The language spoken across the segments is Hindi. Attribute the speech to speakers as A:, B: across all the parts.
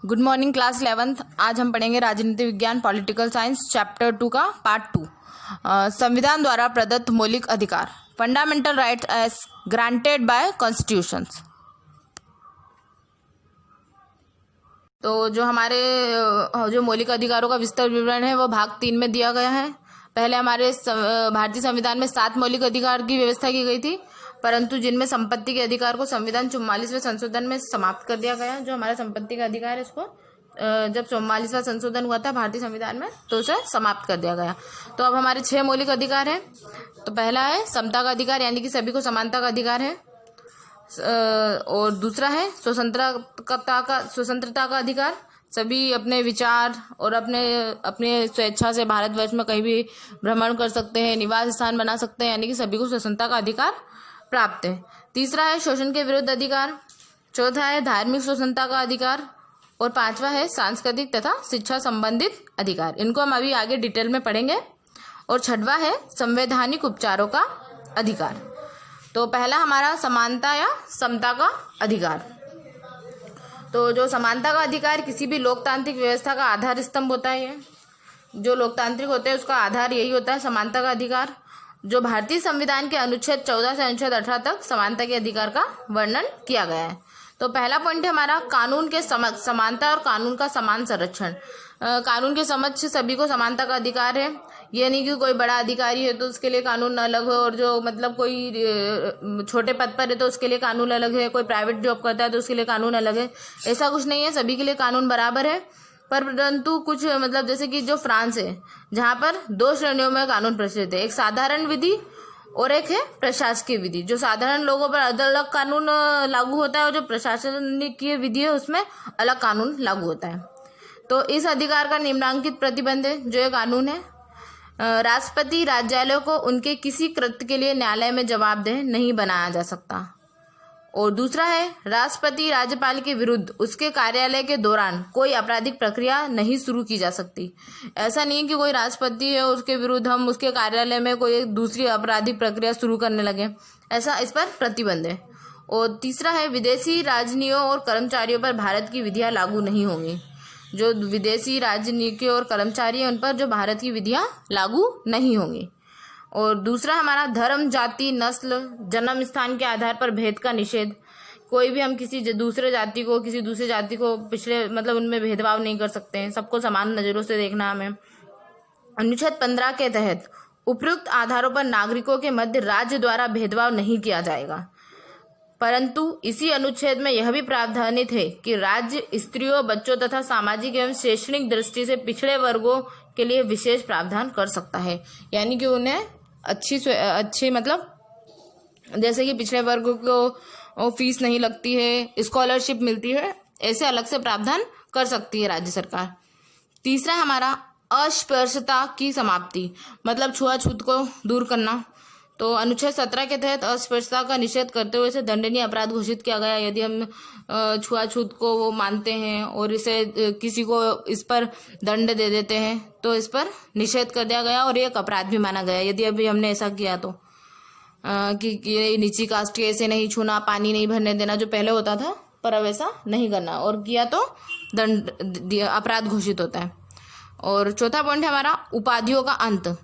A: Good morning class 11th। आज हम पढ़ेंगे राजनीति विज्ञान पॉलिटिकल साइंस चैप्टर 2 का पार्ट 2 संविधान द्वारा प्रदत्त मौलिक अधिकार fundamental rights as granted by constitutions. तो जो हमारे जो मौलिक अधिकारों का विस्तृत विवरण है वो भाग 3 में दिया गया है। पहले हमारे भारतीय संविधान में 7 मौलिक अधिकार की व्यवस्था की गई थी, परंतु जिनमें संपत्ति के अधिकार को संविधान 44वें संशोधन में समाप्त कर दिया गया। जो हमारा संपत्ति का अधिकार है इसको जब 44वां संशोधन हुआ था भारतीय संविधान में तो उसे समाप्त कर दिया गया। तो अब हमारे 6 मौलिक अधिकार हैं। तो पहला है समता का अधिकार, यानी कि सभी को समानता का अधिकार है। और दूसरा है स्वतंत्रता का अधिकार, सभी अपने विचार और अपने स्वेच्छा से भारतवर्ष में कहीं भी भ्रमण कर सकते हैं, निवास स्थान बना सकते हैं, यानी कि सभी को स्वतंत्रता का अधिकार प्राप्त है। तीसरा है शोषण के विरुद्ध अधिकार। चौथा है धार्मिक स्वतंत्रता का अधिकार। और 5वां है सांस्कृतिक तथा शिक्षा संबंधित अधिकार। इनको हम अभी आगे डिटेल में पढ़ेंगे। और 6वां है संवैधानिक उपचारों का अधिकार। तो पहला हमारा समानता या समता का अधिकार। तो जो समानता का अधिकार किसी भी लोकतांत्रिक व्यवस्था का आधार स्तंभ होता है। जो लोकतांत्रिक होते हैं उसका आधार यही होता है समानता का अधिकार। जो भारतीय संविधान के अनुच्छेद 14 से अनुच्छेद 18 तक समानता के अधिकार का वर्णन किया गया है। तो पहला पॉइंट है हमारा कानून के समक्ष समानता और कानून का समान संरक्षण। कानून के समक्ष सभी को समानता का अधिकार है। ये नहीं कि कोई बड़ा अधिकारी है तो उसके लिए कानून अलग हो, और जो मतलब कोई छोटे पद पर है तो उसके लिए कानून अलग है, कोई प्राइवेट जॉब करता है तो उसके लिए कानून अलग है। ऐसा कुछ नहीं है, सभी के लिए कानून बराबर है। परंतु कुछ मतलब जैसे कि जो फ्रांस है जहाँ पर 2 श्रेणियों में कानून प्रचलित है, एक साधारण विधि और एक है प्रशासकीय विधि। जो साधारण लोगों पर अलग कानून लागू होता है और जो प्रशासनिक विधि है उसमें अलग कानून लागू होता है। तो इस अधिकार का निम्नलिखित प्रतिबंध है जो ये कानून है। राष्ट्रपति राज्यालय को उनके किसी कृत्य के लिए न्यायालय में जवाबदेह नहीं बनाया जा सकता। और दूसरा है राष्ट्रपति राज्यपाल के विरुद्ध उसके कार्यालय के दौरान कोई आपराधिक प्रक्रिया नहीं शुरू की जा सकती। ऐसा नहीं है कि कोई राष्ट्रपति है उसके विरुद्ध हम उसके कार्यालय में कोई दूसरी आपराधिक प्रक्रिया शुरू करने लगे, ऐसा इस पर प्रतिबंध है। और तीसरा है विदेशी राजनियों और कर्मचारियों पर भारत की विधियां लागू नहीं होंगी। जो विदेशी राजनीतिक और कर्मचारी हैं उन पर जो भारत की विधियां लागू नहीं होंगी। और दूसरा हमारा धर्म, जाति, नस्ल, जन्म स्थान के आधार पर भेद का निषेध। कोई भी हम किसी दूसरे जाति को पिछले मतलब उनमें भेदभाव नहीं कर सकते हैं, सबको समान नज़रों से देखना हमें। अनुच्छेद 15 के तहत उपयुक्त आधारों पर नागरिकों के मध्य राज्य द्वारा भेदभाव नहीं किया जाएगा, परंतु इसी अनुच्छेद में यह भी प्रावधानित है कि राज्य स्त्रियों, बच्चों तथा सामाजिक एवं शैक्षणिक दृष्टि से पिछड़े वर्गों के लिए विशेष प्रावधान कर सकता है। यानी कि उन्हें अच्छी मतलब जैसे कि पिछड़े वर्ग को फीस नहीं लगती है, स्कॉलरशिप मिलती है, ऐसे अलग से प्रावधान कर सकती है राज्य सरकार। तीसरा हमारा अस्पृश्यता की समाप्ति, मतलब छुआछूत को दूर करना। तो अनुच्छेद 17 के तहत अस्पृश्यता का निषेध करते हुए इसे दंडनीय अपराध घोषित किया गया। यदि हम छुआछूत को वो मानते हैं और इसे किसी को इस पर दंड दे देते हैं तो इस पर निषेध कर दिया गया और एक अपराध भी माना गया यदि अभी हमने ऐसा किया तो कि ये नीची कास्ट के ऐसे नहीं छूना, पानी नहीं भरने देना जो पहले होता था, पर अब ऐसा नहीं करना, और किया तो दंड अपराध घोषित होता है। और चौथा पॉइंट है हमारा उपाधियों का अंत।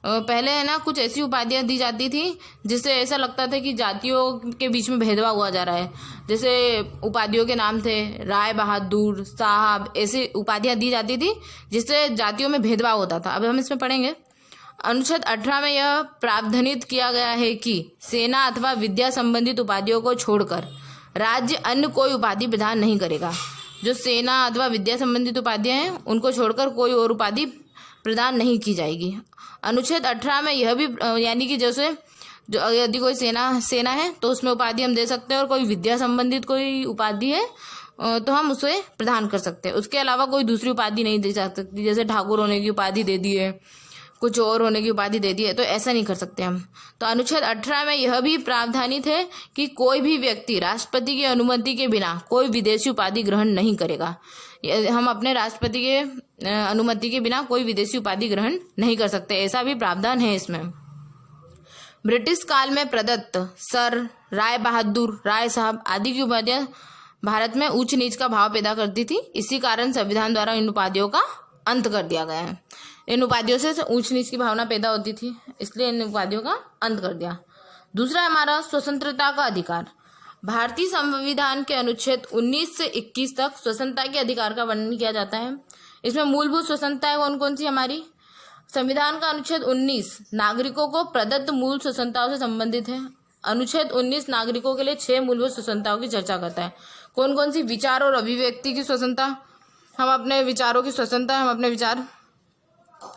A: पहले है ना कुछ ऐसी उपाधियां दी जाती थी जिससे ऐसा लगता था कि जातियों के बीच में भेदभाव हुआ जा रहा है। जैसे उपाधियों के नाम थे राय बहादुर, साहब, ऐसी उपाधियां दी जाती थी जिससे जातियों में भेदभाव होता था। अब हम इसमें पढ़ेंगे। अनुच्छेद 18 में यह प्रावधानित किया गया है कि सेना अथवा विद्या संबंधित उपाधियों को छोड़कर राज्य अन्य कोई उपाधि प्रदान नहीं करेगा। जो सेना अथवा विद्या संबंधित उपाधियां हैं उनको छोड़कर कोई और उपाधि प्रदान नहीं की जाएगी। अनुच्छेद 18 में यह भी यानी कि जैसे जो यदि कोई सेना है तो उसमें उपाधि हम दे सकते हैं, और कोई विद्या संबंधित कोई उपाधि है तो हम उसे प्रदान कर सकते हैं। उसके अलावा कोई दूसरी उपाधि नहीं दी जा सकती, जैसे ठाकुर होने की उपाधि दे दी है, कुछ और होने की उपाधि दे दी है, तो ऐसा नहीं कर सकते हम। तो अनुच्छेद 18 में यह भी प्रावधानित है कि कोई भी व्यक्ति राष्ट्रपति की अनुमति के बिना कोई विदेशी उपाधि ग्रहण नहीं करेगा। हम अपने राष्ट्रपति के अनुमति के बिना कोई विदेशी उपाधि ग्रहण नहीं कर सकते, ऐसा भी प्रावधान है इसमें। ब्रिटिश काल में प्रदत्त सर, राय बहादुर, राय साहब आदि की उपाधियां भारत में ऊंच नीच का भाव पैदा करती थी। इसी कारण संविधान द्वारा इन उपाधियों का अंत कर दिया गया है। इन उपाधियों से ऊंच नीच की भावना पैदा होती थी, इसलिए इन उपाधियों का अंत कर दिया। दूसरा है हमारा स्वतंत्रता का अधिकार। भारतीय संविधान के अनुच्छेद 19 से 21 तक स्वतंत्रता के अधिकार का वर्णन किया जाता है। इसमें मूलभूत स्वतंत्रताएं कौन कौन सी हमारी? संविधान का अनुच्छेद 19 नागरिकों को प्रदत्त मूल स्वतंत्रताओं से संबंधित है। अनुच्छेद 19 नागरिकों के लिए 6 मूलभूत स्वतंत्रताओं की चर्चा करता है। कौन कौन सी? विचार और अभिव्यक्ति की स्वतंत्रता, हम अपने विचारों की स्वतंत्रता,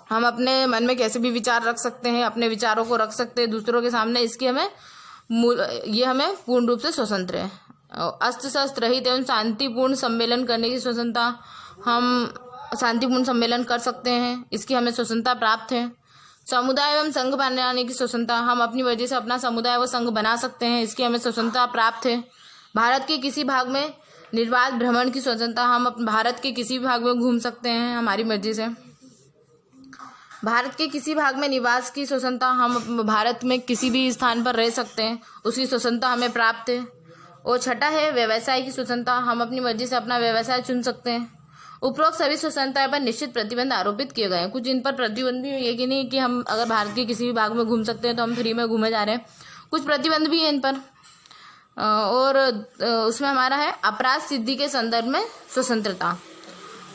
A: हम अपने मन में कैसे भी विचार रख सकते हैं, अपने विचारों को रख सकते हैं दूसरों के सामने, इसकी ये हमें पूर्ण रूप से स्वतंत्र है। अस्त्र शस्त्र रहित एवं शांतिपूर्ण सम्मेलन करने की स्वतंत्रता, हम शांतिपूर्ण सम्मेलन कर सकते हैं, इसकी हमें स्वतंत्रता प्राप्त है। समुदाय एवं संघ बनाने की स्वतंत्रता, हम अपनी मर्जी से अपना समुदाय व संघ बना सकते हैं, इसकी हमें स्वतंत्रता प्राप्त है। भारत के किसी भाग में निर्बाध भ्रमण की स्वतंत्रता, हम भारत के किसी भी भाग में घूम सकते हैं हमारी मर्जी से। भारत के किसी भाग में निवास की स्वतंत्रता, हम भारत में किसी भी स्थान पर रह सकते हैं, उसकी स्वतंत्रता हमें प्राप्त है। और छठा है व्यवसाय की स्वतंत्रता, हम अपनी मर्जी से अपना व्यवसाय चुन सकते हैं। उपरोक्त सभी स्वतंत्रताएं पर निश्चित प्रतिबंध आरोपित किए गए हैं। कुछ इन पर प्रतिबंध भी ये कि नहीं कि हम अगर भारत के किसी भी भाग में घूम सकते हैं तो हम फ्री में घूमे जा रहे हैं, कुछ प्रतिबंध भी है इन पर। और उसमें हमारा है अपराध सिद्धि के संदर्भ में स्वतंत्रता।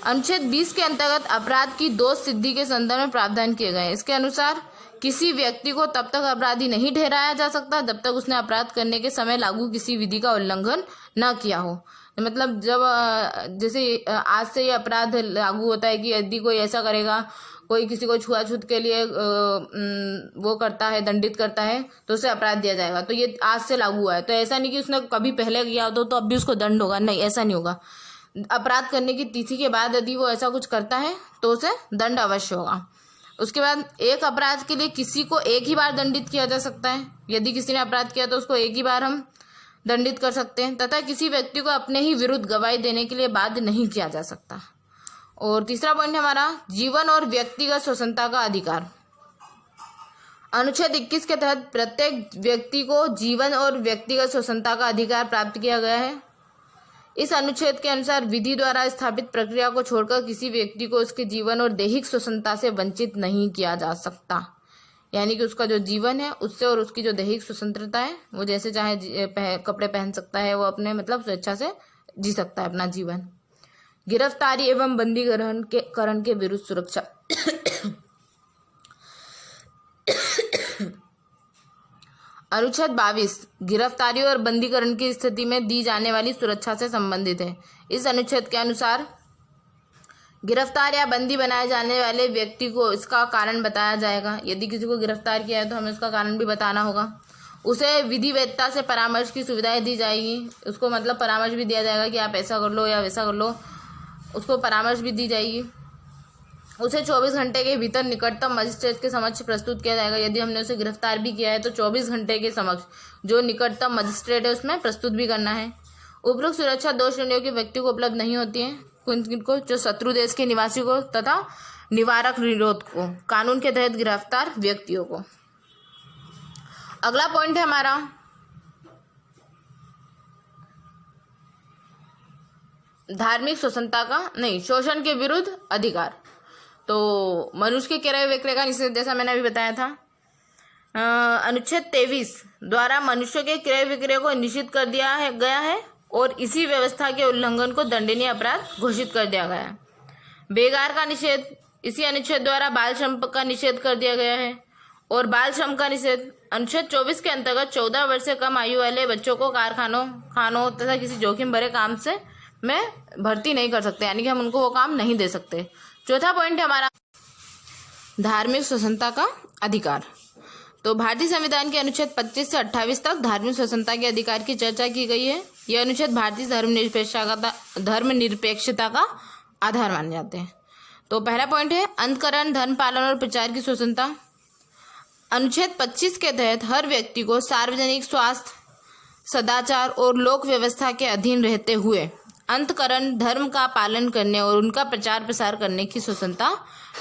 A: अनुच्छेद 20 के अंतर्गत अपराध की दोष सिद्धि के संदर्भ में प्रावधान किए गए हैं। इसके अनुसार किसी व्यक्ति को तब तक अपराधी नहीं ठहराया जा सकता जब तक उसने अपराध करने के समय लागू किसी विधि का उल्लंघन न किया हो। मतलब जब जैसे आज से ये अपराध लागू होता है कि यदि कोई ऐसा करेगा, कोई किसी को छुआछूत के लिए वो करता है, दंडित करता है, तो उसे अपराध दिया जाएगा। तो ये आज से लागू हुआ है, तो ऐसा नहीं कि उसने कभी पहले किया हो तो अब भी उसको दंड होगा, नहीं, ऐसा नहीं होगा। अपराध करने की तिथि के बाद यदि वो ऐसा कुछ करता है तो उसे दंड अवश्य होगा। उसके बाद एक अपराध के लिए किसी को एक ही बार दंडित किया जा सकता है। यदि किसी ने अपराध किया तो उसको एक ही बार हम दंडित कर सकते हैं, तथा किसी व्यक्ति को अपने ही विरुद्ध गवाही देने के लिए बाध्य नहीं किया जा सकता। और तीसरा पॉइंट है हमारा जीवन और व्यक्तिगत स्वतंत्रता का अधिकार। अनुच्छेद 21 के तहत प्रत्येक व्यक्ति को जीवन और व्यक्तिगत स्वतंत्रता का अधिकार प्राप्त किया गया है। इस अनुच्छेद के अनुसार विधि द्वारा स्थापित प्रक्रिया को छोड़कर किसी व्यक्ति को उसके जीवन और दैहिक स्वतंत्रता से वंचित नहीं किया जा सकता। यानी कि उसका जो जीवन है उससे और उसकी जो दैहिक स्वतंत्रता है, वो जैसे चाहे कपड़े पहन सकता है, वो अपने मतलब स्वेच्छा से जी सकता है अपना जीवन। गिरफ्तारी एवं बंदीकरण के विरुद्ध सुरक्षा। अनुच्छेद 22 गिरफ्तारी और बंदीकरण की स्थिति में दी जाने वाली सुरक्षा से संबंधित है। इस अनुच्छेद के अनुसार गिरफ्तार या बंदी बनाए जाने वाले व्यक्ति को इसका कारण बताया जाएगा। यदि किसी को गिरफ्तार किया है तो हमें उसका कारण भी बताना होगा। उसे विधि वेत्ता से परामर्श की सुविधाएं दी जाएगी। उसको मतलब परामर्श भी दिया जाएगा कि आप ऐसा कर लो या वैसा कर लो, उसको परामर्श भी दी जाएगी। उसे 24 घंटे के भीतर निकटतम मजिस्ट्रेट के समक्ष प्रस्तुत किया जाएगा। यदि हमने उसे गिरफ्तार भी किया है तो 24 घंटे के समक्ष जो निकटतम मजिस्ट्रेट है उसमें प्रस्तुत भी करना है। उपरोक्त सुरक्षा 2 श्रेणियों के व्यक्ति को उपलब्ध नहीं होती है। को जो शत्रु देश के निवासी को तथा निवारक निरोध को, कानून के तहत गिरफ्तार व्यक्तियों को। अगला पॉइंट है हमारा धार्मिक स्वतंत्रता का शोषण के विरुद्ध अधिकार। तो मनुष्य के क्रय विक्रय का निषेध, जैसा मैंने अभी बताया था। अनुच्छेद 23 द्वारा मनुष्य के क्रय विक्रय को निषिद्ध कर दिया गया है और इसी व्यवस्था के उल्लंघन को दंडनीय अपराध घोषित कर दिया गया है। बेगार का निषेध, इसी अनुच्छेद द्वारा बाल श्रम का निषेध कर दिया गया है। और बाल श्रम का निषेध अनुच्छेद 24 के अंतर्गत 14 वर्ष से कम आयु वाले बच्चों को कारखानों, खानों तथा किसी जोखिम भरे काम से में भर्ती नहीं कर सकते, यानी कि हम उनको वो काम नहीं दे सकते। चौथा पॉइंट है हमारा धार्मिक स्वतंत्रता का अधिकार। तो भारतीय संविधान के अनुच्छेद 25 से 28 तक धार्मिक स्वतंत्रता के अधिकार की चर्चा की गई है। यह अनुच्छेद भारतीय धर्मनिरपेक्षता का आधार माने जाते हैं। तो पहला पॉइंट है अंतकरण, धर्म पालन और प्रचार की स्वतंत्रता। अनुच्छेद 25 के तहत हर व्यक्ति को सार्वजनिक स्वास्थ्य, सदाचार और लोक व्यवस्था के अधीन रहते हुए अंतकरण, धर्म का पालन करने और उनका प्रचार प्रसार करने की स्वतंत्रता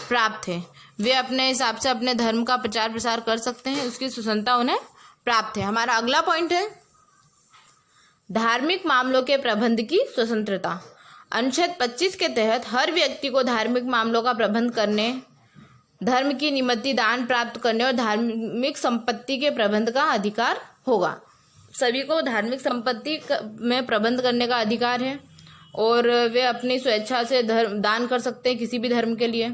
A: प्राप्त है। वे अपने हिसाब से अपने धर्म का प्रचार प्रसार कर सकते हैं, उसकी स्वतंत्रता उन्हें प्राप्त है। हमारा अगला पॉइंट है धार्मिक मामलों के प्रबंध की स्वतंत्रता। अनुच्छेद 25 के तहत हर व्यक्ति को धार्मिक मामलों का प्रबंध करने, धर्म की निमित्त दान प्राप्त करने और धार्मिक संपत्ति के प्रबंध का अधिकार होगा। सभी को धार्मिक संपत्ति में प्रबंध करने का अधिकार है और वे अपनी स्वेच्छा से दान कर सकते हैं किसी भी धर्म के लिए।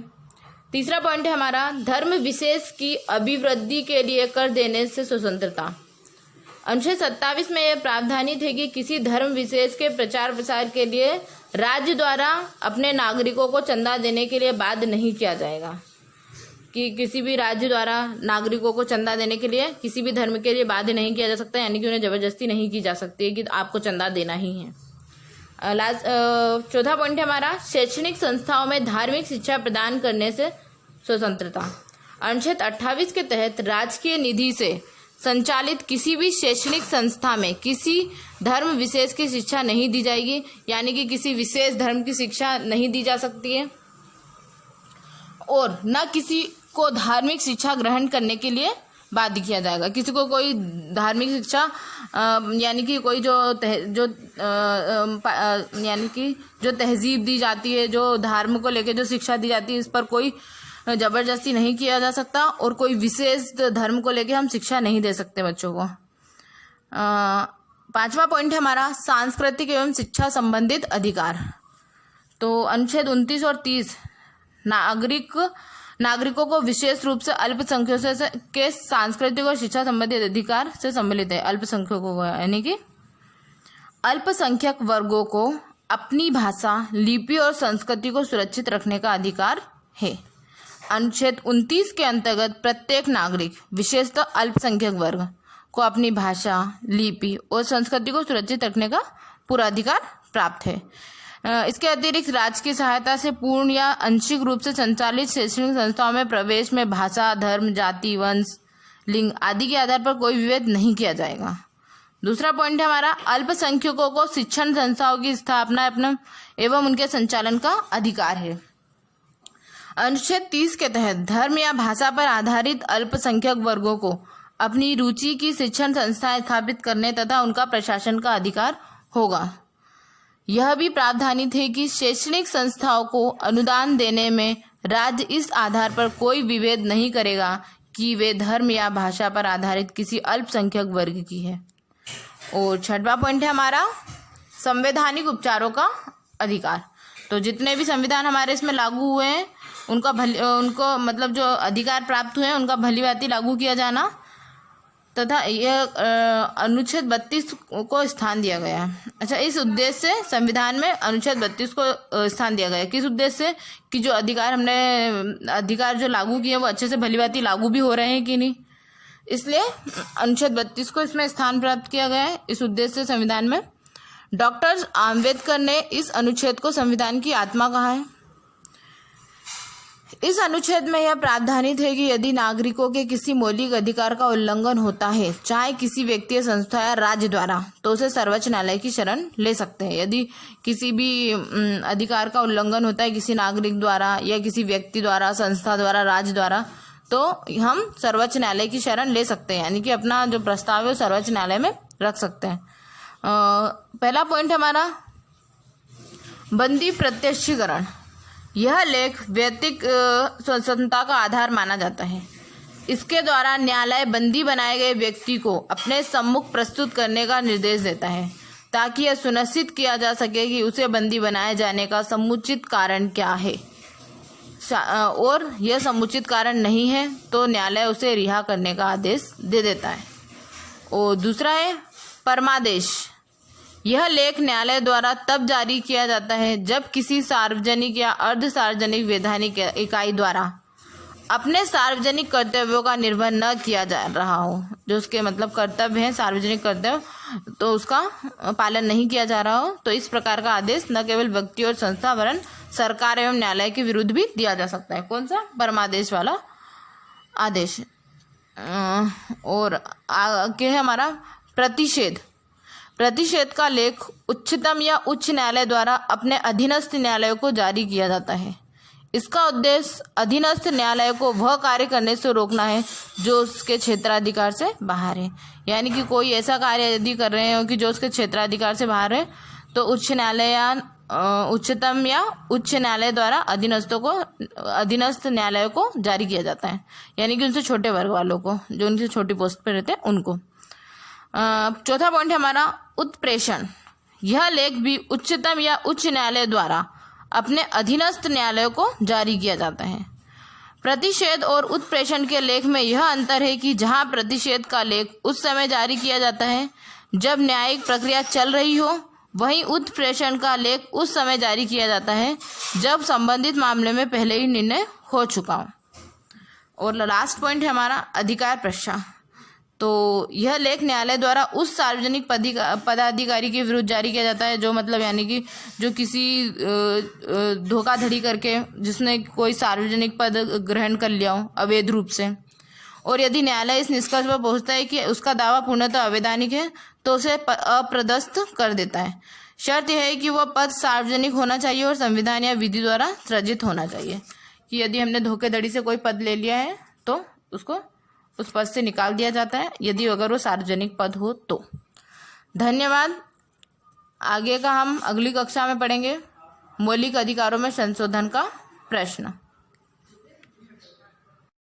A: तीसरा पॉइंट है हमारा, धर्म विशेष की अभिवृद्धि के लिए कर देने से स्वतंत्रता। अनुच्छेद 27 में यह प्रावधानित है कि किसी धर्म विशेष के प्रचार प्रसार के लिए राज्य द्वारा अपने नागरिकों को चंदा देने के लिए बाध्य नहीं किया जाएगा, कि किसी भी राज्य द्वारा नागरिकों को चंदा देने के लिए किसी भी धर्म के लिए बाध्य नहीं किया जा सकता, यानी कि उन्हें जबरदस्ती नहीं की जा सकती है कि आपको चंदा देना ही है। चौथा पॉइंट है हमारा, शैक्षणिक संस्थाओं में धार्मिक शिक्षा प्रदान करने से स्वतंत्रता। अनुच्छेद 28 के तहत राजकीय निधि से संचालित किसी भी शैक्षणिक संस्था में किसी धर्म विशेष की शिक्षा नहीं दी जाएगी, यानी कि किसी विशेष धर्म की शिक्षा नहीं दी जा सकती है और न किसी को धार्मिक शिक्षा ग्रहण करने के लिए बाध्य किया जाएगा। किसी को कोई धार्मिक शिक्षा यानी कि कोई यानी कि जो तहजीब दी जाती है, जो धर्म को लेकर जो शिक्षा दी जाती है, इस पर कोई जबरदस्ती नहीं किया जा सकता और कोई विशेष धर्म को लेकर हम शिक्षा नहीं दे सकते बच्चों को। पांचवा पॉइंट है हमारा, सांस्कृतिक एवं शिक्षा संबंधित अधिकार। तो अनुच्छेद 29 और 30 नागरिकों को विशेष रूप से अल्पसंख्यकों के सांस्कृतिक और शिक्षा संबंधित अधिकार से सम्मिलित है। अल्पसंख्यकों को यानी कि अल्पसंख्यक वर्गों को अपनी भाषा, लिपि और संस्कृति को सुरक्षित रखने का अधिकार है। अनुच्छेद 29 के अंतर्गत प्रत्येक नागरिक, विशेषतः अल्पसंख्यक वर्ग, को अपनी भाषा, लिपि और संस्कृति को सुरक्षित रखने का पूरा अधिकार प्राप्त है। इसके अतिरिक्त राज्य की सहायता से पूर्ण या आंशिक रूप से संचालित शैक्षणिक संस्थाओं में प्रवेश में भाषा, धर्म, जाति, वंश, लिंग आदि के आधार पर कोई विभेद नहीं किया जाएगा। दूसरा पॉइंट है हमारा, अल्पसंख्यकों को शिक्षण संस्थाओं की स्थापना एवं उनके संचालन का अधिकार है। अनुच्छेद 30 के तहत धर्म या भाषा पर आधारित अल्पसंख्यक वर्गों को अपनी रुचि की शिक्षण संस्थाएं स्थापित करने तथा उनका प्रशासन का अधिकार होगा। यह भी प्रावधानित है कि शैक्षणिक संस्थाओं को अनुदान देने में राज्य इस आधार पर कोई विभेद नहीं करेगा कि वे धर्म या भाषा पर आधारित किसी अल्पसंख्यक वर्ग की है। और छठवां पॉइंट है हमारा, संवैधानिक उपचारों का अधिकार। तो जितने भी संविधान हमारे इसमें लागू हुए हैं उनको मतलब जो अधिकार प्राप्त हुए हैं उनका भलीभांति लागू किया जाना तथा यह अनुच्छेद 32 को स्थान दिया गया है। अच्छा, इस उद्देश्य से संविधान में अनुच्छेद 32 को स्थान दिया गया है। किस उद्देश्य से कि जो अधिकार जो लागू किए वो अच्छे से भलीभांति लागू भी हो रहे हैं कि नहीं, इसलिए अनुच्छेद 32 को इसमें स्थान प्राप्त किया गया है। इस उद्देश्य से संविधान में डॉक्टर आम्बेडकर ने इस अनुच्छेद को संविधान की आत्मा कहा है। इस अनुच्छेद में यह प्रावधानित है कि यदि नागरिकों के किसी मौलिक अधिकार का उल्लंघन होता है, चाहे किसी व्यक्ति या संस्था या राज्य द्वारा, तो उसे सर्वोच्च न्यायालय की शरण ले सकते हैं। यदि किसी भी अधिकार का उल्लंघन होता है किसी नागरिक द्वारा या किसी व्यक्ति द्वारा, संस्था द्वारा, राज्य द्वारा, तो हम सर्वोच्च न्यायालय की शरण ले सकते हैं, यानी कि अपना जो प्रस्ताव है वो सर्वोच्च न्यायालय में रख सकते हैं। पहला पॉइंट हमारा, बंदी प्रत्यक्षीकरण। यह लेख व्यक्तिक स्वतंत्रता का आधार माना जाता है। इसके द्वारा न्यायालय बंदी बनाए गए व्यक्ति को अपने सम्मुख प्रस्तुत करने का निर्देश देता है ताकि यह सुनिश्चित किया जा सके कि उसे बंदी बनाए जाने का समुचित कारण क्या है, और यह समुचित कारण नहीं है तो न्यायालय उसे रिहा करने का आदेश दे देता है। और दूसरा है परमादेश। यह लेख न्यायालय द्वारा तब जारी किया जाता है जब किसी सार्वजनिक या अर्ध सार्वजनिक वैधानिक इकाई द्वारा अपने सार्वजनिक कर्तव्यों का निर्वहन न किया जा रहा हो। जो उसके मतलब कर्तव्य है, सार्वजनिक कर्तव्य, तो उसका पालन नहीं किया जा रहा हो, तो इस प्रकार का आदेश न केवल व्यक्ति और संस्था वरन सरकार एवं न्यायालय के विरुद्ध भी दिया जा सकता है। कौन सा? परमादेश वाला आदेश। और आगे है हमारा प्रतिषेध। प्रतिषेध का लेख उच्चतम या उच्च न्यायालय द्वारा अपने अधीनस्थ न्यायालयों को जारी किया जाता है। इसका उद्देश्य अधीनस्थ न्यायालय को वह कार्य करने से रोकना है जो उसके क्षेत्राधिकार से बाहर है। यानी कि कोई ऐसा कार्य यदि कर रहे हो कि जो उसके क्षेत्राधिकार से बाहर है, तो उच्च न्यायालय या उच्चतम या उच्च न्यायालय द्वारा अधीनस्थ न्यायालय को जारी किया जाता है। यानी कि उनसे छोटे वर्ग वालों को, जो उनसे छोटी पोस्ट पर रहते हैं, उनको। चौथा पॉइंट है हमारा उत्प्रेषण। यह लेख भी उच्चतम या उच्च न्यायालय द्वारा अपने अधीनस्थ न्यायालय को जारी किया जाता है। प्रतिषेध और उत्प्रेषण के लेख में यह अंतर है कि जहां प्रतिषेध का लेख उस समय जारी किया जाता है जब न्यायिक प्रक्रिया चल रही हो, वहीं उत्प्रेषण का लेख उस समय जारी किया जाता है जब संबंधित मामले में पहले ही निर्णय हो चुका हो। और लास्ट पॉइंट है हमारा अधिकार प्रश्न। तो यह लेख न्यायालय द्वारा उस सार्वजनिक पदाधिकारी के विरुद्ध जारी किया जाता है जो मतलब यानी कि जो किसी धोखाधड़ी करके जिसने कोई सार्वजनिक पद ग्रहण कर लिया हो अवैध रूप से, और यदि न्यायालय इस निष्कर्ष पर पहुंचता है कि उसका दावा पूर्णतः अवैधानिक है तो उसे अपदस्थ कर देता है। शर्त यह है कि वह पद सार्वजनिक होना चाहिए और संविधान या विधि द्वारा सृजित होना चाहिए। कि यदि हमने धोखाधड़ी से कोई पद ले लिया है तो उसको उस पद से निकाल दिया जाता है, यदि अगर वो सार्वजनिक पद हो तो। धन्यवाद। आगे का हम अगली कक्षा में पढ़ेंगे मौलिक अधिकारों में संशोधन का प्रश्न।